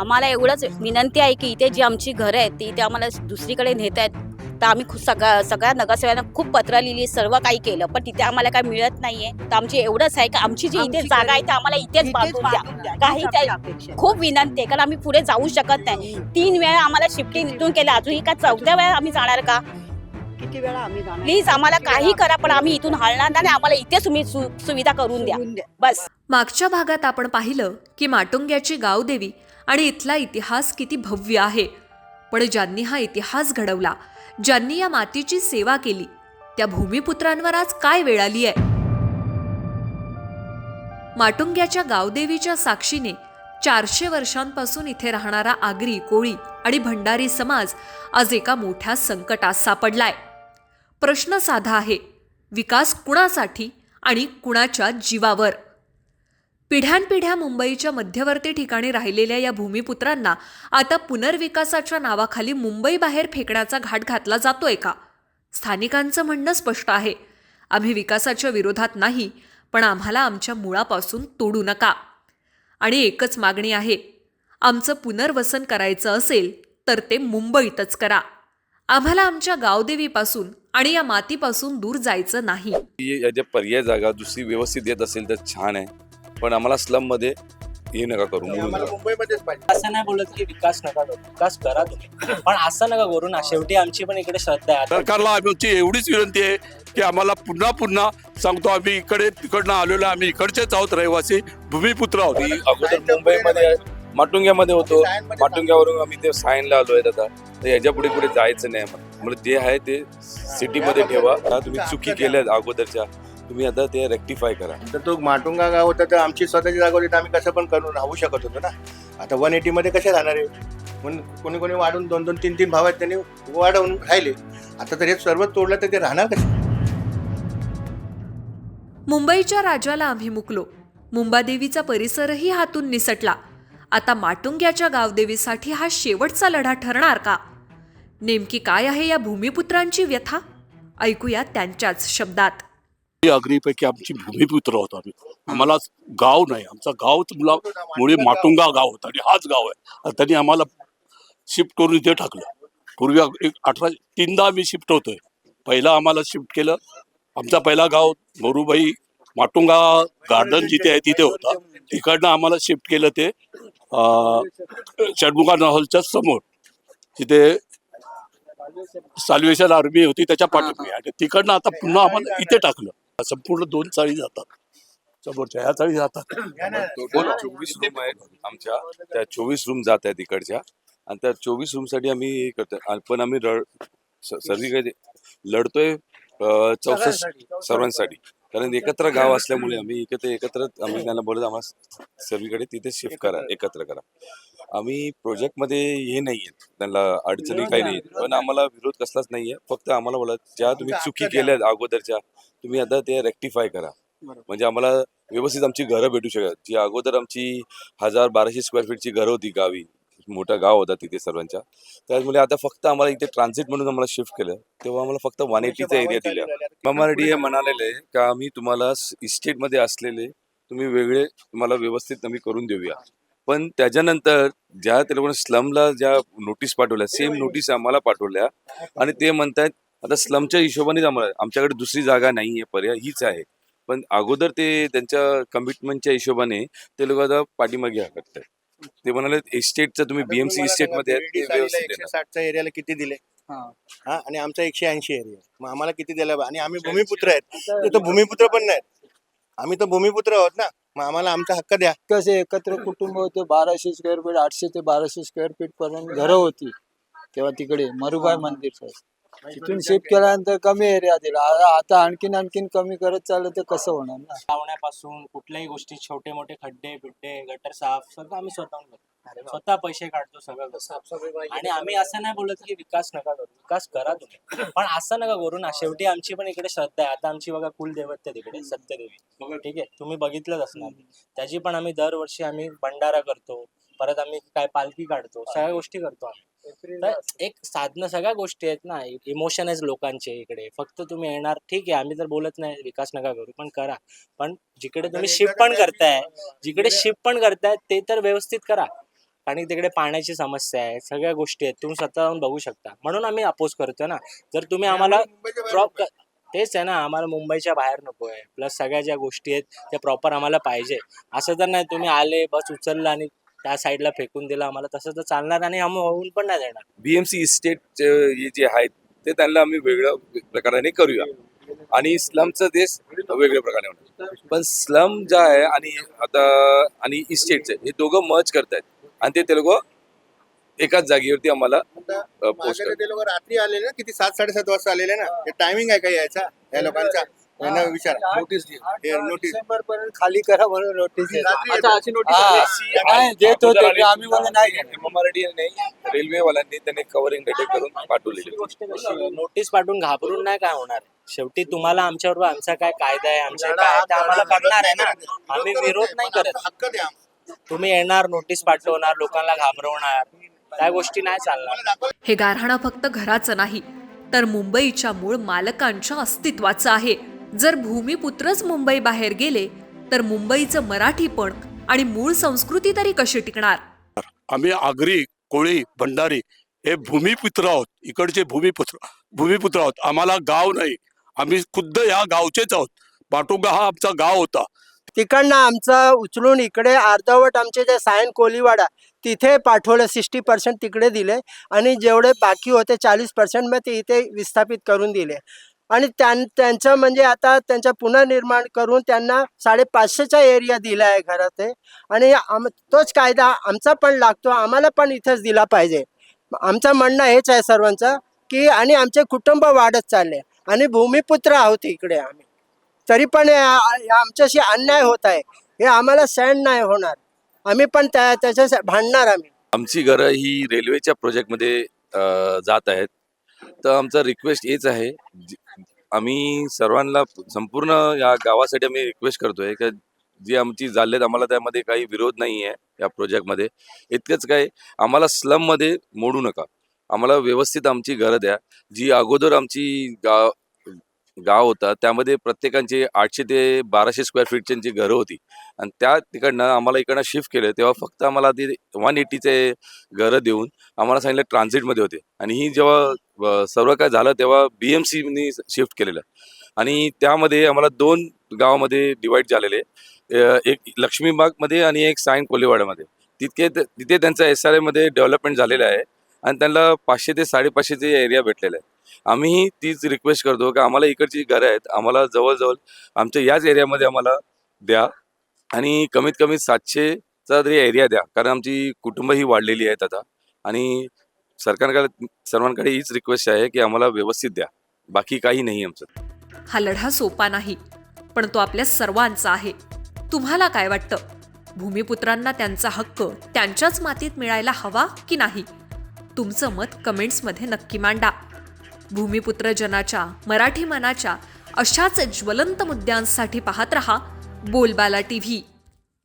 आम्हाला एवढंच विनंती आहे की इथे जी आमची घरं आहेत ती इथे आम्हाला दुसरीकडे नेत आहेत. तर आम्ही सगळ्या नगरसेवकांना खूप पत्र लिहिली, सर्व काही केलं, पण तिथे आम्हाला काही मिळत नाहीये. तर आमची एवढंच आहे की आमची जी इथे जागा आहे ती आम्हाला इथेच बांधून द्या. काही त्या खूप विनंती आहे, कारण आम्ही पुढे जाऊ शकत नाही. 3 वेळा आम्हाला शिफ्टिंग इथून केलं, अजूनही का 4थ्या वेळा आम्ही जाणार का? किती वेळा आम्ही जाणार? प्लीज आम्हाला काही करा, पण आम्ही इथून हलणार नाही. आम्हाला इथेच तुम्ही सुविधा करून द्या बस. मागच्या भागात आपण पाहिलं की माटुंग्याची गावदेवी आणि इथला इतिहास किती भव्य आहे. पण ज्यांनी हा इतिहास घडवला, ज्यांनी या मातीची सेवा केली, त्या भूमिपुत्रांवर आज काय वेळ आली आहे? माटुंग्याच्या गावदेवीच्या साक्षीने 400 वर्षांपासून इथे राहणारा आगरी, कोळी आणि भंडारी समाज आज एका मोठ्या संकटात सापडलाय. प्रश्न साधा आहे, विकास कुणासाठी आणि कुणाच्या जीवावर? पिढ्यानपिढ्या मुंबईच्या मध्यवर्ती ठिकाणी राहिलेल्या या भूमिपुत्रांना आता पुनर्विकासाच्या नावाखाली मुंबई बाहेर फेकण्याचा घाट घातला जातोय का? स्थानिकांचं म्हणणं स्पष्ट आहे, आम्ही विकासाच्या विरोधात नाही, पण आम्हाला आमच्या मुळापासून तोडू नका. आणि एकच मागणी आहे, आमचं पुनर्वसन करायचं असेल तर ते मुंबईतच करा. आम्हाला आमच्या गावदेवीपासून आणि या मातीपासून दूर जायचं नाही. या ज्या पर्याय जागा दुसरी व्यवस्थित येत असेल तर छान आहे, पण आम्हाला स्लम मध्ये हे नका करू. मुंबईमध्येच पाहिजे. असं नाही बोलत की विकास नका करू, विकास करा तुम्ही, पण असं नका करू ना. शेवटी आमची पण इकडे श्रद्धा आहे. सरकारला आमची एवढीच विनंती आहे की आम्हाला पुन्हा पुन्हा सांगतो, आम्ही इकडे तिकडनं आलेलो, आम्ही इकडचेच आहोत, रहिवासी भूमिपुत्र आहोत. अगोदर मुंबईमध्ये माटुंग्यामध्ये होतो, माटुंग्यावरून आम्ही ते सायनला आलोय आता. तर याच्या पुढे पुढे जायचं नाही. म्हणजे जे आहे ते सिटीमध्ये ठेवा. तुम्ही चुकी केल्या अगोदरच्या, तुम्ही आता ते रेक्टिफाय करा. तर तो माटुंगा गाव होता, तर आमची स्वतःची जागा होती, तर आम्ही कसं पण करून राहू शकत होतो ना. आता 180 मध्ये कसे राहणार आहे? म्हणून कोणी कोणी वाढून 2-2, 3-3 भाव आहेत, त्यांनी वाढवून राहिले. आता तर हे सर्व तोडलं तर ते राहणार कसे? मुंबईच्या राजाला आम्ही मुकलो, मुंबादेवीचा परिसरही हातून निसटला. आता माटुंग्याच्या गावदेवीसाठी हा शेवटचा लढा ठरणार का? नेमकी काय आहे या भूमिपुत्रांची व्यथा? ऐकूया त्यांच्याच शब्दात. अग्रीपैकी आमची भूमिपुत्र होतो आम्ही. आम्हाला गाव नाही, आमचा गाव मुळे माटुंगा गाव होता आणि हाच गाव आहे. आणि त्यांनी आम्हाला शिफ्ट करून इथे टाकलं. पूर्वी 3दा आम्ही शिफ्ट होतोय. पहिला आम्हाला शिफ्ट केलं, आमचा पहिला गाव मोरूबाई माटुंगा गार्डन जिथे आहे तिथे होता. तिकडनं आम्हाला शिफ्ट केलं ते षडमुखा हॉलच्या समोर, तिथे साल्वेशन आर्मी होती त्याच्या पाठीमागे. आणि तिकडनं आता पुन्हा आम्हाला इथे टाकलं. संपूर्ण 2 चाळी जातात, समोरच्या ह्या चाळी जातात. 24 रूम आहेत आमच्या, त्या 24 रूम जात आहेत इकडच्या. आणि त्या 24 रूम साठी आम्ही हे करतोय, पण आम्ही सर्वीकडे लढतोय 64 सर्वांसाठी. कारण एकत्र गाव असल्यामुळे आम्ही एकत्र आम्ही त्यांना बोलत, आम्हाला सर्वीकडे तिथे शिफ्ट करा, एकत्र करा. आम्ही प्रोजेक्टमध्ये हे नाहीये, त्यांना अडचणी काही नाही, पण आम्हाला विरोध कसलाच नाहीये. फक्त आम्हाला बोला, ज्या तुम्ही चुकी केल्या अगोदरच्या, तुम्ही आता ते रेक्टिफाय करा. म्हणजे आम्हाला व्यवस्थित आमची घरं भेटू शकतात. जी अगोदर आमची 1000-1200 स्क्वेअर फीटची घरं होती गावी, मोठा गाव होता तिथे सर्वांच्या. त्यामुळे आता फक्त आम्हाला इथे ट्रान्झिट म्हणून आम्हाला शिफ्ट केलं. तेव्हा आम्हाला फक्त 180चा एरिया दिला. मराठी हे म्हणालेले का आम्ही तुम्हाला इस्टेटमध्ये असलेले तुम्ही वेगळे, तुम्हाला व्यवस्थित आम्ही करून देऊया. पण त्याच्यानंतर ज्या त्या लोकांना स्लमला ज्या नोटीस पाठवल्या, सेम नोटीस आम्हाला पाठवल्या. आणि ते म्हणतात आता स्लमच्या हिशोबाने आमच्याकडे दुसरी जागा नाहीये, पर्याय हीच आहे. पण अगोदर ते त्यांच्या कमिटमेंटच्या हिशोबाने ते लोक आता पाठीमागे करतात. ते म्हणाले इस्टेटचं तुम्ही बीएमसी इस्टेट मध्ये 160च्या एरियाला किती दिले? हा, आणि आमचा 180 एरिया, मग आम्हाला किती दिला? आणि आम्ही भूमिपुत्र आहेत, ते तर भूमिपुत्र पण नाहीत. आम्ही तर भूमिपुत्र आहोत ना, मग आम्हाला आमचा हक्क द्या. कसे एकत्र कुटुंब होते, 1200 स्क्वेअर फीट, 800 ते 1200 स्क्वेअर फीट पर्यंत घरं होती तेव्हा तिकडे मरुबाई मंदिर. तिथून शिफ्ट केल्यानंतर कमी एरिया दिला, आता आणखीन कमी करत चाललं तर कसं होणार ना. लावण्यापासून कुठल्याही गोष्टी, छोटे मोठे खड्डे बिड्डे, गटर साफ सगळं आम्ही स्वतःहून करतो. स्वतः पैसे काढतो सगळं. आणि आम्ही असं नाही बोलत की विकास नका करू, विकास करा तुम्ही, पण असं नका करू ना. शेवटी आमची पण इकडे श्रद्धा आहे. आता आमची बघा कुलदैवत तिकडे सत्यदेवी, ठीक आहे, तुम्ही बघितलंच असणार. त्याची पण आम्ही दरवर्षी आम्ही भंडारा करतो, परत आम्ही काय पालखी काढतो, सगळ्या गोष्टी करतो आम्ही. तर एक साधनं, सगळ्या गोष्टी आहेत ना. इमोशन आहेत लोकांचे इकडे. फक्त तुम्ही येणार, ठीक आहे, आम्ही तर बोलत नाही विकास नका करू, पण करा. पण जिकडे तुम्ही शिफ्ट पण करताय ते तर व्यवस्थित करा. कारण की तिकडे पाण्याची समस्या आहे, सगळ्या गोष्टी आहेत, तुम्ही स्वतः जाऊन बघू शकता. म्हणून आम्ही अपोज करतो ना. जर तुम्ही आम्हाला प्रॉप तेच आहे ना, आम्हाला मुंबईच्या बाहेर नको आहे. प्लस सगळ्या ज्या गोष्टी आहेत त्या प्रॉपर आम्हाला पाहिजे. असं तर नाही तुम्ही आले बस उचललं आणि त्या साईडला फेकून दिलं आम्हाला, तसं तर चालणार आणि आम्ही होऊन पण नाही देणार. बीएमसी इस्टेट हे जे आहेत ते त्यांना आम्ही वेगळ्या प्रकाराने करूया आणि स्लमचं देश वेगळ्या प्रकारे होणार. पण स्लम जे आहे आणि इस्टेटचं हे दोघं मर्ज करतायत आणि ते लोक एकाच जागेवरती आम्हाला पोस्ट मागे ते लोक रात्री आले ना, किती 7-7:30 वाजता आलेले ना. हे टायमिंग आहे का यायचा या लोकांचा? यांना विचारा. नोटीस डिसेंबर पर्यंत खाली करा म्हणून नोटीस देत देत होते आम्ही मला नाही घेणार. मराठी नाही रेल्वेवाल्यांनी त्यांनी कव्हरिंग लेटर करून पाठवलेली. गोष्ट कशी नोटीस पाठवून घाबरून नाही काय होणार. शेवटी तुम्हाला आमच्याबरोबर आमचा काय कायदा आहे, आमचे काय आहे ते आम्हाला करणार आहे ना. आम्ही विरोध नाही करत. हक्क द्या. तुम्ही येणार, नोटीस पाठवणार, लोकांना घाबरवणार, त्या गोष्टी नाही चालणार. हे गारहाणं फक्त घराचं नाही तर मुंबईच्या मूळ मालकांच्या अस्तित्वाचं आहे. जर भूमिपुत्रच मुंबई बाहेर गेले तर मुंबईचं मराठीपण आणि मूळ संस्कृती तरी कशी टिकणार? आम्ही आगरी कोळी भंडारी हे भूमिपुत्र आहोत. इकडचे भूमिपुत्र आहोत. आम्हाला गाव नाही, आम्ही खुद्द या गावचेच आहोत. पाटुंगा हा आमचा गाव होता. तिकडनं आमचं उचलून इकडे अर्धवट आमचे जे सायन कोलीवाडा तिथे पाठवलं. 60% तिकडे दिले आणि जेवढे बाकी होते 40% मग ते इथे विस्थापित करून दिले. आणि त्यांचं म्हणजे आता त्यांचं पुनर्निर्माण करून त्यांना 550चा एरिया दिला आहे घरात आहे. आणि तोच कायदा आमचा पण लागतो, आम्हाला पण इथंच दिला पाहिजे. आमचं म्हणणं हेच आहे सर्वांचं की आणि आमचे कुटुंब वाढत चालले आणि भूमिपुत्र आहोत इकडे आम्ही, तरी पण आमच्याशी अन्याय होत आहे. हे आम्हाला सहन नाही होणार. आम्ही पण त्याच्या भांडणार. आमची घरं ही रेल्वेच्या प्रोजेक्टमध्ये जात आहेत. तर आमचा रिक्वेस्ट हेच आहे, आम्ही सर्वांना संपूर्ण या गावासाठी आम्ही रिक्वेस्ट करतोय की जी आमची झालेत आम्हाला त्यामध्ये काही विरोध नाही आहे या प्रोजेक्टमध्ये. इतकंच काय, आम्हाला स्लममध्ये मोडू नका. आम्हाला व्यवस्थित आमची घरं द्या. जी अगोदर आमची गाव होता त्यामध्ये प्रत्येकांची 800 ते 1200 स्क्वेअर फीटची घरं होती आणि त्या तिकडनं आम्हाला इकडनं शिफ्ट केलं. तेव्हा फक्त आम्हाला ती 180चे घरं देऊन आम्हाला सांगितलं ट्रान्झिटमध्ये होते. आणि ही जेव्हा सर्व काय झालं तेव्हा BMCनी शिफ्ट केलेलं आणि त्यामध्ये आम्हाला 2 गावामध्ये डिवाईड झालेले, एक लक्ष्मीबागमध्ये आणि एक सायन कोलीवाड्यामध्ये. तिथे त्यांचा SRA डेव्हलपमेंट झालेलं आहे आणि त्यांना 500 ते 550चे एरिया भेटलेला आहे. आम्ही तीच रिक्वेस्ट करतो की आम्हाला इकडची घरं आहेत, आम्हाला जवळजवळ आमच्या याच एरियामध्ये आम्हाला द्या आणि कमीत कमी 700चा तरी एरिया द्या. कारण आमची कुटुंब ही वाढलेली आहेत आता आणि सर्वांकडे हीच रिक्वेस्ट आहे की आम्हाला व्यवस्थित द्या. बाकी काही नाही आमचं. हा लढा सोपा नाही, पण तो आपल्या सर्वांचा आहे. तुम्हाला काय वाटतं? भूमिपुत्रांना त्यांचा हक्क त्यांच्याच मातीत मिळायला हवा की नाही? तुमचं मत कमेंट्समध्ये नक्की मांडा. भूमिपुत्र जनाच्या, मराठी मनाच्या अशाच ज्वलंत मुद्द्यांसाठी पाहत रहा बोलबाला TV.